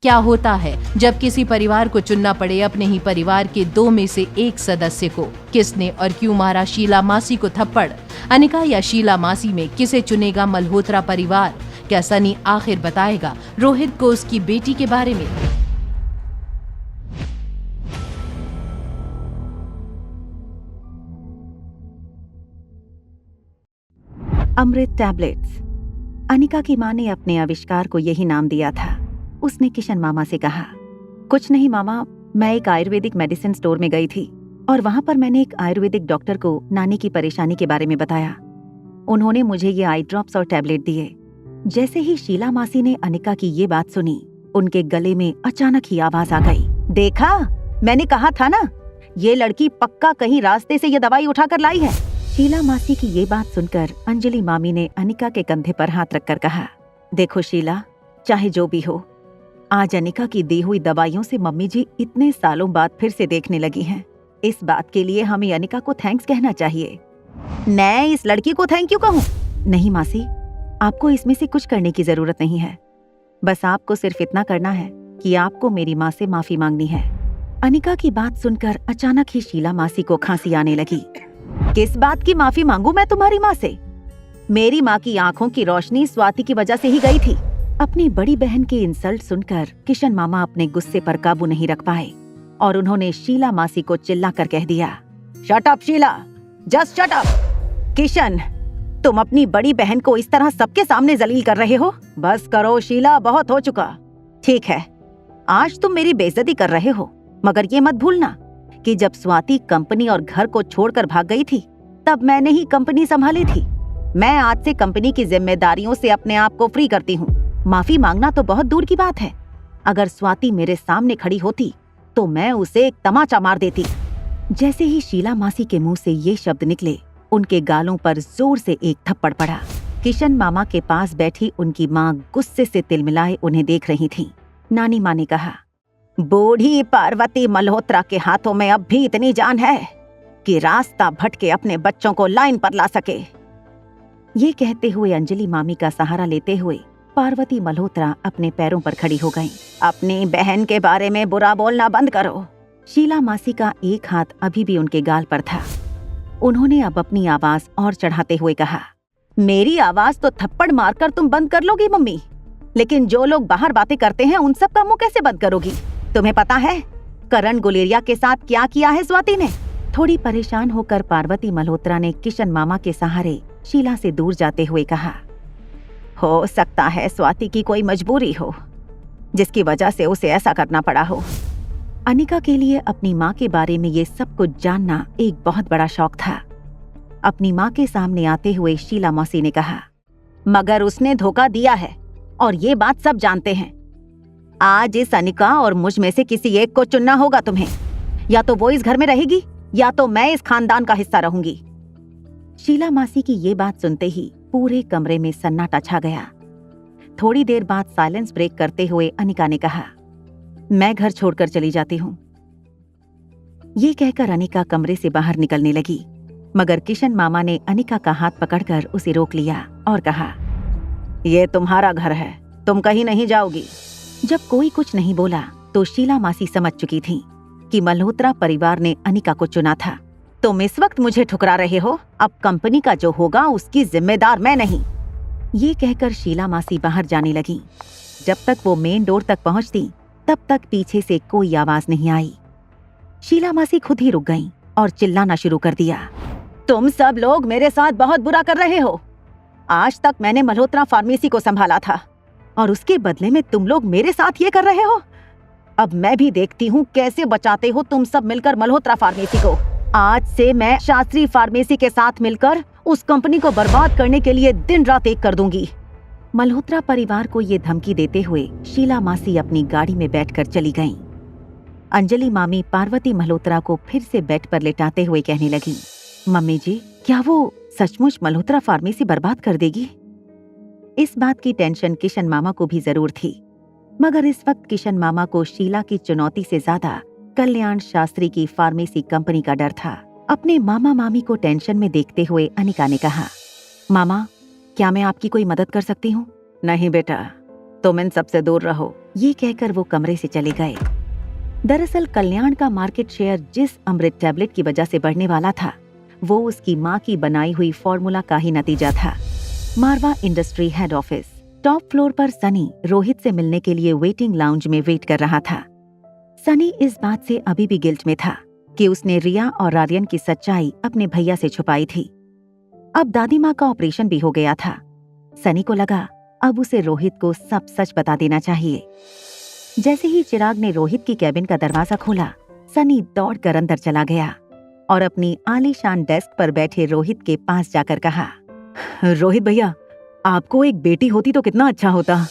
क्या होता है जब किसी परिवार को चुनना पड़े अपने ही परिवार के 2 में से एक सदस्य को? किसने और क्यों मारा शीला मासी को थप्पड़? अनिका या शीला मासी में किसे चुनेगा मल्होत्रा परिवार? क्या सनी आखिर बताएगा रोहित को उसकी बेटी के बारे में? अमृत टैबलेट्स। अनिका की मां ने अपने आविष्कार को यही नाम दिया था। उसने किशन मामा से कहा, कुछ नहीं मामा, मैं एक आयुर्वेदिक मेडिसिन स्टोर में गई थी और वहां पर मैंने एक आयुर्वेदिक डॉक्टर को नानी की परेशानी के बारे में बताया। उन्होंने मुझे ये आई ड्रॉप्स और टैबलेट दिए। जैसे ही शीला मासी ने अनिका की ये बात सुनी, उनके गले में अचानक ही आवाज आ गई, देखा, मैंने कहा था ना, ये लड़की पक्का कहीं रास्ते से ये दवाई उठाकर लाई है। शीला मासी की ये बात सुनकर अंजलि मामी ने अनिका के कंधे पर हाथ रखकर कहा, देखो शीला, चाहे जो भी हो, आज अनिका की दी हुई दवाइयों से मम्मी जी इतने सालों बाद फिर से देखने लगी हैं। इस बात के लिए हमें अनिका को थैंक्स कहना चाहिए। मैं इस लड़की को थैंक यू कहूँ? नहीं मासी, आपको इसमें से कुछ करने की जरूरत नहीं है। बस आपको सिर्फ इतना करना है कि आपको मेरी माँ से माफी मांगनी है। अनिका की बात सुनकर अचानक ही शीला मासी को खांसी आने लगी। किस बात की माफी मांगू मैं तुम्हारी माँ से? मेरी माँ की आंखों की रोशनी स्वाति की वजह से ही गई थी। अपनी बड़ी बहन की इंसल्ट सुनकर किशन मामा अपने गुस्से पर काबू नहीं रख पाए और उन्होंने शीला मासी को चिल्लाकर कह दिया, shut up Sheila, just shut up. Kishan, तुम अपनी बड़ी बहन को इस तरह सबके सामने जलील कर रहे हो। बस करो शीला, बहुत हो चुका। ठीक है, आज तुम मेरी बेइज्जती कर रहे हो, मगर ये मत भूलना कि जब स्वाति कंपनी और घर को छोड़कर भाग गई थी, तब मैंने ही कंपनी संभाली थी। मैं आज से कंपनी की जिम्मेदारियों से अपने आप को फ्री करती हूँ। माफी मांगना तो बहुत दूर की बात है। अगर स्वाति मेरे सामने खड़ी होती तो मैं उसे एक तमाचा मार देती। जैसे ही शीला मासी के मुंह से ये शब्द निकले, उनके गालों पर जोर से एक थप्पड़ पड़ा। किशन मामा के पास बैठी उनकी माँ गुस्से से तिलमिलाए उन्हें देख रही थी। नानी माँ ने कहा, बूढ़ी पार्वती मल्होत्रा के हाथों में अब भी इतनी जान है कि रास्ता भटके अपने बच्चों को लाइन पर ला सके। ये कहते हुए अंजलि मामी का सहारा लेते हुए पार्वती मल्होत्रा अपने पैरों पर खड़ी हो गईं। अपनी बहन के बारे में बुरा बोलना बंद करो। शीला मासी का एक हाथ अभी भी उनके गाल पर था। उन्होंने अब अपनी आवाज और चढ़ाते हुए कहा, मेरी आवाज तो थप्पड़ मारकर तुम बंद कर लोगी मम्मी, लेकिन जो लोग बाहर बातें करते हैं उन सब का मुंह कैसे बंद करोगी? तुम्हें पता है करण गुलेरिया के साथ क्या किया है स्वाति ने? थोड़ी परेशान होकर पार्वती मल्होत्रा ने किशन मामा के सहारे शीला से दूर जाते हुए कहा, हो सकता है स्वाति की कोई मजबूरी हो जिसकी वजह से उसे ऐसा करना पड़ा हो। अनिका के लिए अपनी माँ के बारे में ये सब कुछ जानना एक बहुत बड़ा शौक था। अपनी माँ के सामने आते हुए शीला मौसी ने कहा, मगर उसने धोखा दिया है और ये बात सब जानते हैं। आज इस अनिका और मुझ में से किसी एक को चुनना होगा तुम्हें। या तो वो इस घर में रहेगी या तो मैं इस खानदान का हिस्सा रहूंगी। शीला मासी की ये बात सुनते ही पूरे कमरे में सन्नाटा छा गया। थोड़ी देर बाद साइलेंस ब्रेक करते हुए अनिका ने कहा, मैं घर छोड़कर चली जाती हूँ। ये कहकर अनिका कमरे से बाहर निकलने लगी, मगर किशन मामा ने अनिका का हाथ पकड़कर उसे रोक लिया और कहा, ये तुम्हारा घर है, तुम कहीं नहीं जाओगी। जब कोई कुछ नहीं बोला तो शीला मासी समझ चुकी थी कि मल्होत्रा परिवार ने अनिका को चुना था। तुम इस वक्त मुझे ठुकरा रहे हो, अब कंपनी का जो होगा उसकी जिम्मेदार मैं नहीं। ये कहकर शीला मासी बाहर जाने लगी। जब तक वो मेन डोर तक पहुंचती तब तक पीछे से कोई आवाज नहीं आई। शीला मासी खुद ही रुक गईं और चिल्लाना शुरू कर दिया, तुम सब लोग मेरे साथ बहुत बुरा कर रहे हो। आज तक मैंने मल्होत्रा फार्मेसी को संभाला था और उसके बदले में तुम लोग मेरे साथ ये कर रहे हो। अब मैं भी देखती हूँ कैसे बचाते हो तुम सब मिलकर मल्होत्रा फार्मेसी को। आज से मैं शास्त्री फार्मेसी के साथ मिलकर उस कंपनी को बर्बाद करने के लिए दिन रात एक कर दूंगी। मल्होत्रा परिवार को ये धमकी देते हुए शीला मासी अपनी गाड़ी में बैठकर चली गईं। अंजलि मामी पार्वती मल्होत्रा को फिर से बेड पर लेटाते हुए कहने लगी, मम्मी जी, क्या वो सचमुच मल्होत्रा फार्मेसी बर्बाद कर देगी? इस बात की टेंशन किशन मामा को भी जरूर थी, मगर इस वक्त किशन मामा को शीला की चुनौती से ज्यादा कल्याण शास्त्री की फार्मेसी कंपनी का डर था। अपने मामा मामी को टेंशन में देखते हुए अनिका ने कहा, मामा, क्या मैं आपकी कोई मदद कर सकती हूँ? नहीं बेटा, तुम इन सबसे दूर रहो। ये कहकर वो कमरे से चले गए। दरअसल कल्याण का मार्केट शेयर जिस अमृत टैबलेट की वजह से बढ़ने वाला था, वो उसकी माँ की बनाई हुई फॉर्मूला का ही नतीजा था। Marwah industry head office top floor पर सनी रोहित से मिलने के लिए वेटिंग लाउंज में वेट कर रहा था। सनी इस बात से अभी भी गिल्ट में था कि उसने रिया और आर्यन की सच्चाई अपने भैया से छुपाई थी। अब दादी माँ का ऑपरेशन भी हो गया था। सनी को लगा अब उसे रोहित को सब सच बता देना चाहिए। जैसे ही चिराग ने रोहित की कैबिन का दरवाजा खोला, सनी दौड़कर अंदर चला गया और अपनी आलीशान डेस्क पर बैठे रोहित के पास जाकर कहा, रोहित भैया, आपको एक बेटी होती तो कितना अच्छा होता।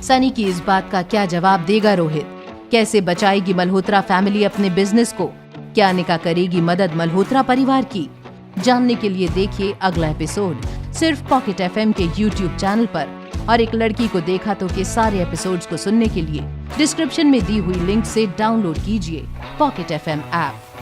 सनी की इस बात का क्या जवाब देगा रोहित? कैसे बचाएगी मल्होत्रा फैमिली अपने बिजनेस को? क्या निका करेगी मदद मल्होत्रा परिवार की? जानने के लिए देखिए अगला एपिसोड सिर्फ पॉकेट एफएम के YouTube चैनल पर। और एक लड़की को देखा तो के सारे एपिसोड्स को सुनने के लिए डिस्क्रिप्शन में दी हुई लिंक से डाउनलोड कीजिए पॉकेट एफएम ऐप।